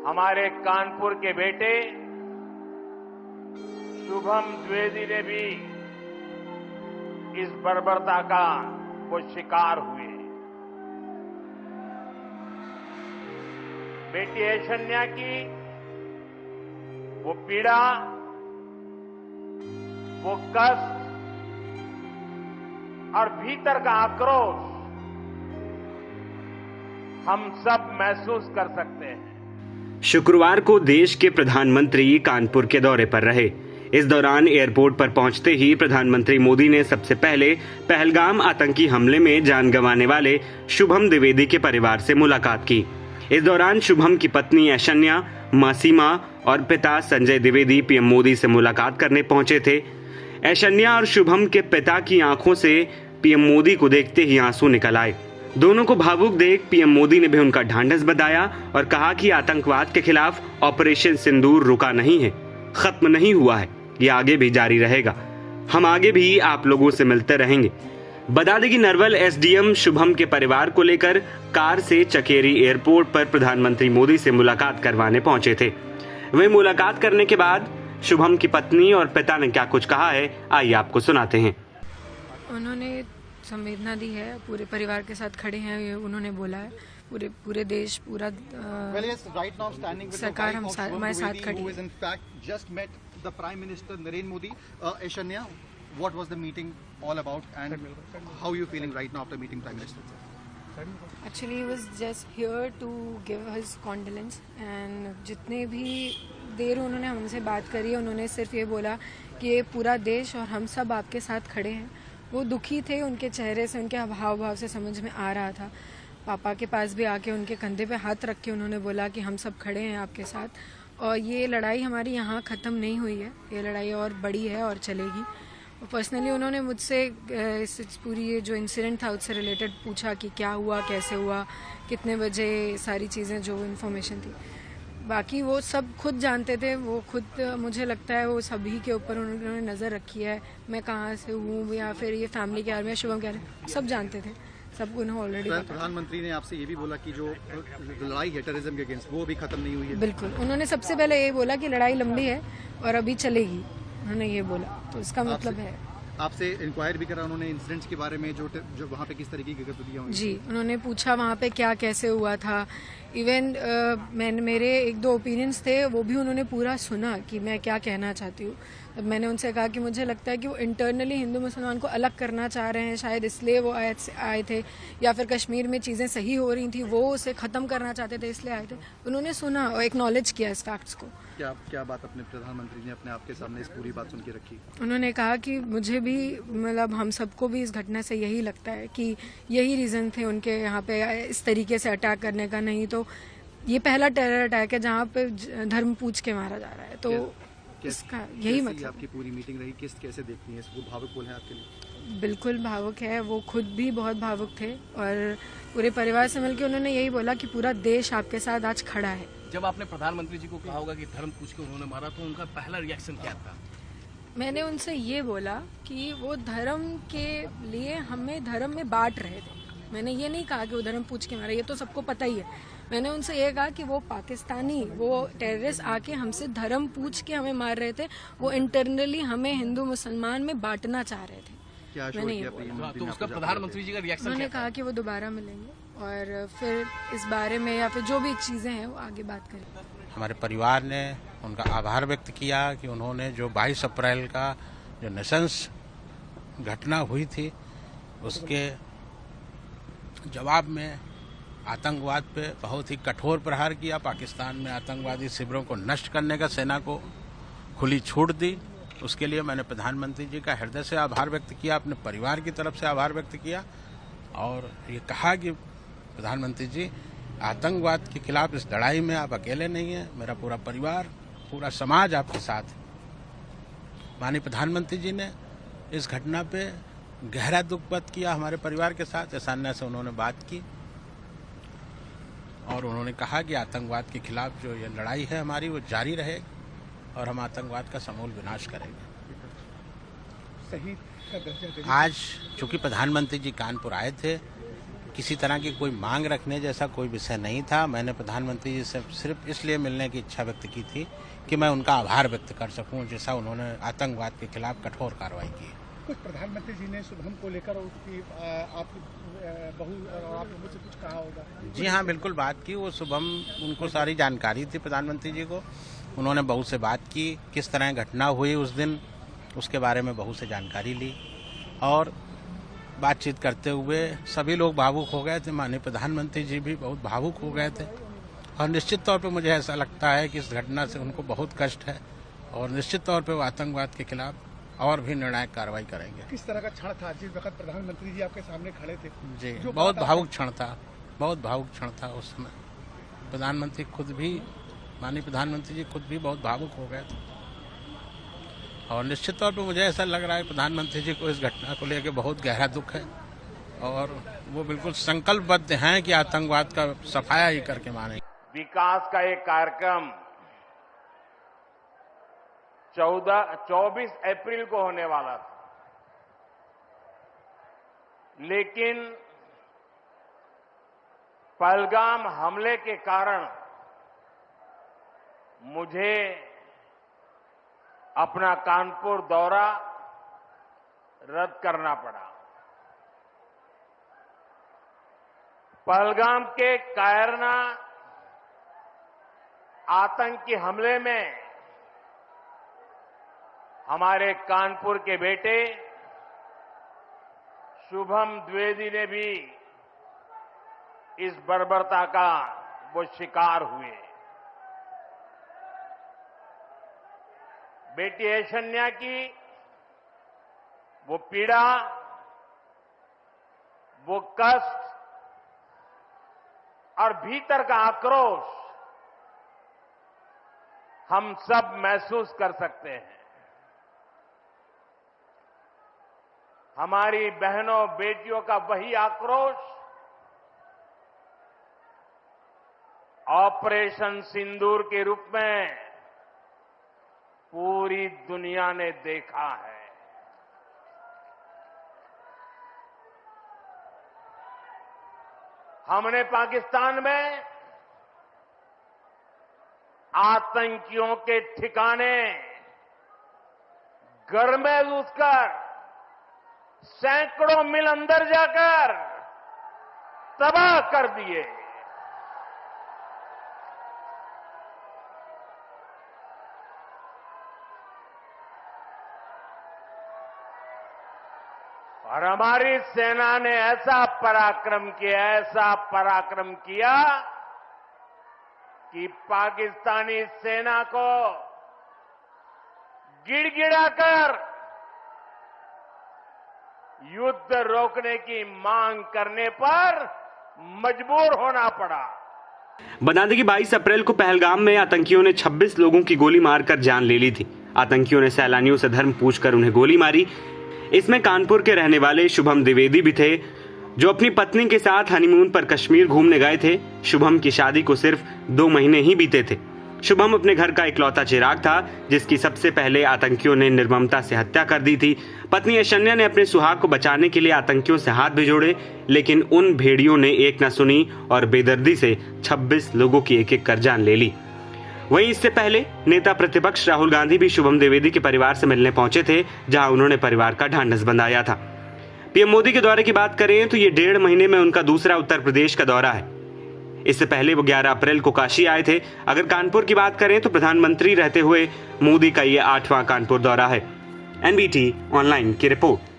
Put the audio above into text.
हमारे कानपुर के बेटे शुभम द्विवेदी ने भी इस बर्बरता का वो शिकार हुए। बेटी ऐशन्या की वो पीड़ा, वो कष्ट और भीतर का आक्रोश हम सब महसूस कर सकते हैं। शुक्रवार को देश के प्रधानमंत्री कानपुर के दौरे पर रहे। इस दौरान एयरपोर्ट पर पहुंचते ही प्रधानमंत्री मोदी ने सबसे पहले पहलगाम आतंकी हमले में जान गंवाने वाले शुभम द्विवेदी के परिवार से मुलाकात की। इस दौरान शुभम की पत्नी ऐशन्या, मां सीमा और पिता संजय द्विवेदी पीएम मोदी से मुलाकात करने पहुंचे थे। ऐशन्या और शुभम के पिता की आंखों से पीएम मोदी को देखते ही आंसू निकल आए। दोनों को भावुक देख पीएम मोदी ने भी उनका ढांढस बंधाया और कहा कि आतंकवाद के खिलाफ ऑपरेशन सिंदूर रुका नहीं है, खत्म नहीं हुआ है, ये आगे भी जारी रहेगा। हम आगे भी आप लोगों से मिलते रहेंगे। बता दें कि नरवल एसडीएम शुभम के परिवार को लेकर कार से चकेरी एयरपोर्ट पर प्रधानमंत्री मोदी से मुलाकात करवाने पहुंचे थे। वहीं मुलाकात करने के बाद शुभम की पत्नी और पिता ने क्या कुछ कहा है, आइए आपको सुनाते हैं। उन्होंने संवेदना दी है, पूरे परिवार के साथ खड़े हैं, ये उन्होंने बोला है। पूरे देश, पूरा सरकार हमारे साथ खड़ी है। The Prime Minister Narendra Modi, Aishanya, what was the meeting all about, and how are you feeling right now after meeting Prime Minister? Actually, he was just here to give his condolence, and जितने भी देर उन्होंने हमसे बात करी, उन्होंने सिर्फ ये बोला कि ये पूरा देश और हम सब आपके साथ खड़े हैं। वो दुखी थे, उनके चेहरे से, उनके हाव भाव से समझ में आ रहा था। पापा के पास भी आके उनके कंधे पे हाथ रख के उन्होंने बोला कि हम सब खड़े हैं आपके साथ, और ये लड़ाई हमारी यहाँ ख़त्म नहीं हुई है, ये लड़ाई और बड़ी है और चलेगी। और पर्सनली उन्होंने मुझसे इस पूरी ये जो इंसिडेंट था उससे रिलेटेड पूछा कि क्या हुआ, कैसे हुआ, कितने बजे, सारी चीज़ें जो इन्फॉर्मेशन थी। बाकी वो सब खुद जानते थे, वो खुद, मुझे लगता है वो सभी के ऊपर उन्होंने नज़र रखी है। मैं कहाँ से हूँ या फिर ये फैमिली के बारे में, शुभम के बारे में सब जानते थे, सब उन्हें ऑलरेडी। प्रधानमंत्री ने आपसे ये भी बोला कि जो लड़ाई है टेररिज्म के अगेंस्ट, वो भी खत्म नहीं हुई है। बिल्कुल, उन्होंने सबसे पहले ये बोला कि लड़ाई लंबी है और अभी चलेगी, उन्होंने ये बोला, तो इसका मतलब है। आपसे इंक्वायर भी करा उन्होंने इंसिडेंट्स के बारे में, जो वहाँ पे किस तरीके की गतिविधियां हुई? जी, उन्होंने पूछा वहाँ पे क्या कैसे हुआ था। इवन मेरे एक दो ओपिनियंस थे, वो भी उन्होंने पूरा सुना कि मैं क्या कहना चाहती हूँ। तब मैंने उनसे कहा कि मुझे लगता है कि वो इंटरनली हिंदू मुसलमान को अलग करना चाह रहे हैं, शायद इसलिए वो आए थे, या फिर कश्मीर में चीज़ें सही हो रही थी, वो उसे ख़त्म करना चाहते थे इसलिए आए थे। उन्होंने सुना और एक्नॉलेज किया इस फैक्ट्स को। क्या बात अपने प्रधानमंत्री ने अपने आपके सामने इस पूरी बात सुन के रखी? उन्होंने कहा कि मुझे भी, मतलब हम सबको भी इस घटना से यही लगता है कि यही रीज़न थे उनके यहाँ पे इस तरीके से अटैक करने का, नहीं तो ये पहला टेरर अटैक है जहाँ पे धर्म पूछ के मारा जा रहा है, तो इसका यही मतलब। आपकी पूरी मीटिंग रही, कैसे देखती हैं इसको? भावुक बोल है आपके लिए? बिल्कुल भावुक है, वो खुद भी बहुत भावुक थे और पूरे परिवार से मिलकर उन्होंने यही बोला कि पूरा देश आपके साथ आज खड़ा है। जब आपने प्रधानमंत्री जी को कहा होगा कि धर्म पूछ के उन्होंने मारा, तो उनका पहला रिएक्शन क्या था? मैंने उनसे ये बोला कि वो धर्म के लिए हमें धर्म में बांट रहे थे। मैंने ये नहीं कहा कि वो धर्म पूछ के मारा, ये तो सबको पता ही है। मैंने उनसे ये कहा कि वो पाकिस्तानी, वो टेररिस्ट आके हमसे धर्म पूछ के हमें मार रहे थे, वो इंटरनली हमें हिंदू मुसलमान में बांटना चाह रहे थे। मैंने ये बोला। तो उसका प्रधानमंत्री जी का रिएक्शन? उन्होंने कहा कि वो दोबारा मिलेंगे और फिर इस बारे में या फिर जो भी चीज़ें हैं वो आगे बात करेंगे। हमारे परिवार ने उनका आभार व्यक्त किया कि उन्होंने जो 22 अप्रैल का जो नृशंस घटना हुई थी, उसके जवाब में आतंकवाद पे बहुत ही कठोर प्रहार किया। पाकिस्तान में आतंकवादी शिविरों को नष्ट करने का सेना को खुली छूट दी। उसके लिए मैंने प्रधानमंत्री जी का हृदय से आभार व्यक्त किया, अपने परिवार की तरफ से आभार व्यक्त किया और ये कहा कि प्रधानमंत्री जी, आतंकवाद के खिलाफ इस लड़ाई में आप अकेले नहीं हैं, मेरा पूरा परिवार, पूरा समाज आपके साथ है। माननीय प्रधानमंत्री जी ने इस घटना पे गहरा दुख व्यक्त किया हमारे परिवार के साथ। ऐशान्या से उन्होंने बात की और उन्होंने कहा कि आतंकवाद के खिलाफ जो ये लड़ाई है हमारी, वो जारी रहेगी और हम आतंकवाद का समूल विनाश करेंगे। आज चूंकि प्रधानमंत्री जी कानपुर आए थे किसी तरह की कोई मांग रखने जैसा कोई विषय नहीं था। मैंने प्रधानमंत्री जी से सिर्फ इसलिए मिलने की इच्छा व्यक्त की थी कि मैं उनका आभार व्यक्त कर सकूं, जैसा उन्होंने आतंकवाद के खिलाफ कठोर कार्रवाई की। कुछ प्रधानमंत्री जी ने शुभम को लेकर उसकी आपकी बहू और आप लोगों से कुछ कहा होगा? जी हाँ, बिल्कुल बात की। वो शुभम, उनको सारी जानकारी थी प्रधानमंत्री जी को। उन्होंने बहू से बात की, किस तरह घटना हुई उस दिन, उसके बारे में बहू से जानकारी ली और बातचीत करते हुए सभी लोग भावुक हो गए थे। माननीय प्रधानमंत्री जी भी बहुत भावुक हो गए थे और निश्चित तौर पे मुझे ऐसा लगता है कि इस घटना से उनको बहुत कष्ट है और निश्चित तौर पे वो आतंकवाद के खिलाफ और भी निर्णायक कार्रवाई करेंगे। किस तरह का क्षण था जिस वक्त प्रधानमंत्री जी आपके सामने खड़े थे? जी, बहुत भावुक क्षण था, बहुत भावुक क्षण था उस समय। प्रधानमंत्री खुद भी, माननीय प्रधानमंत्री जी खुद भी बहुत भावुक हो गए थे और निश्चित तौर पर मुझे ऐसा लग रहा है प्रधानमंत्री जी को इस घटना को लेकर बहुत गहरा दुख है और वो बिल्कुल संकल्पबद्ध हैं कि आतंकवाद का सफाया ही करके मानेंगे। विकास का एक कार्यक्रम 24 अप्रैल को होने वाला था, लेकिन पहलगाम हमले के कारण मुझे अपना कानपुर दौरा रद्द करना पड़ा। पहलगाम के कायरना आतंकी हमले में हमारे कानपुर के बेटे शुभम द्विवेदी ने भी इस बर्बरता का वो शिकार हुए। बेटी ऐशन्या की वो पीड़ा, वो कष्ट और भीतर का आक्रोश हम सब महसूस कर सकते हैं। हमारी बहनों बेटियों का वही आक्रोश ऑपरेशन सिंदूर के रूप में पूरी दुनिया ने देखा है। हमने पाकिस्तान में आतंकियों के ठिकाने घर में घुसकर सैकड़ों मील अंदर जाकर तबाह कर दिए। और हमारी सेना ने ऐसा पराक्रम किया कि पाकिस्तानी सेना को गिड़गिड़ाकर युद्ध रोकने की मांग करने पर मजबूर होना पड़ा। बता दें कि 22 अप्रैल को पहलगाम में आतंकियों ने 26 लोगों की गोली मारकर जान ले ली थी। आतंकियों ने सैलानियों से धर्म पूछकर उन्हें गोली मारी। इसमें कानपुर के रहने वाले शुभम द्विवेदी भी थे, जो अपनी पत्नी के साथ हनीमून पर कश्मीर घूमने गए थे। शुभम की शादी को सिर्फ 2 महीने ही बीते थे। शुभम अपने घर का इकलौता चिराग था, जिसकी सबसे पहले आतंकियों ने निर्ममता से हत्या कर दी थी। पत्नी ऐशन्या ने अपने सुहाग को बचाने के लिए आतंकियों से हाथ भी जोड़े, लेकिन उन भेड़ियों ने एक न सुनी और बेदर्दी से 26 लोगों की एक एक कर जान ले ली। वहीं इससे पहले नेता प्रतिपक्ष राहुल गांधी भी शुभम द्विवेदी के परिवार से मिलने पहुंचे थे, जहां उन्होंने परिवार का ढांढस बंधाया था। पीएम मोदी के दौरे की बात करें तो ये 1.5 महीने में उनका दूसरा उत्तर प्रदेश का दौरा है। इससे पहले वो 11 अप्रैल को काशी आए थे। अगर कानपुर की बात करें तो प्रधानमंत्री रहते हुए मोदी का ये 8वां कानपुर दौरा है। एनबीटी ऑनलाइन की रिपोर्ट।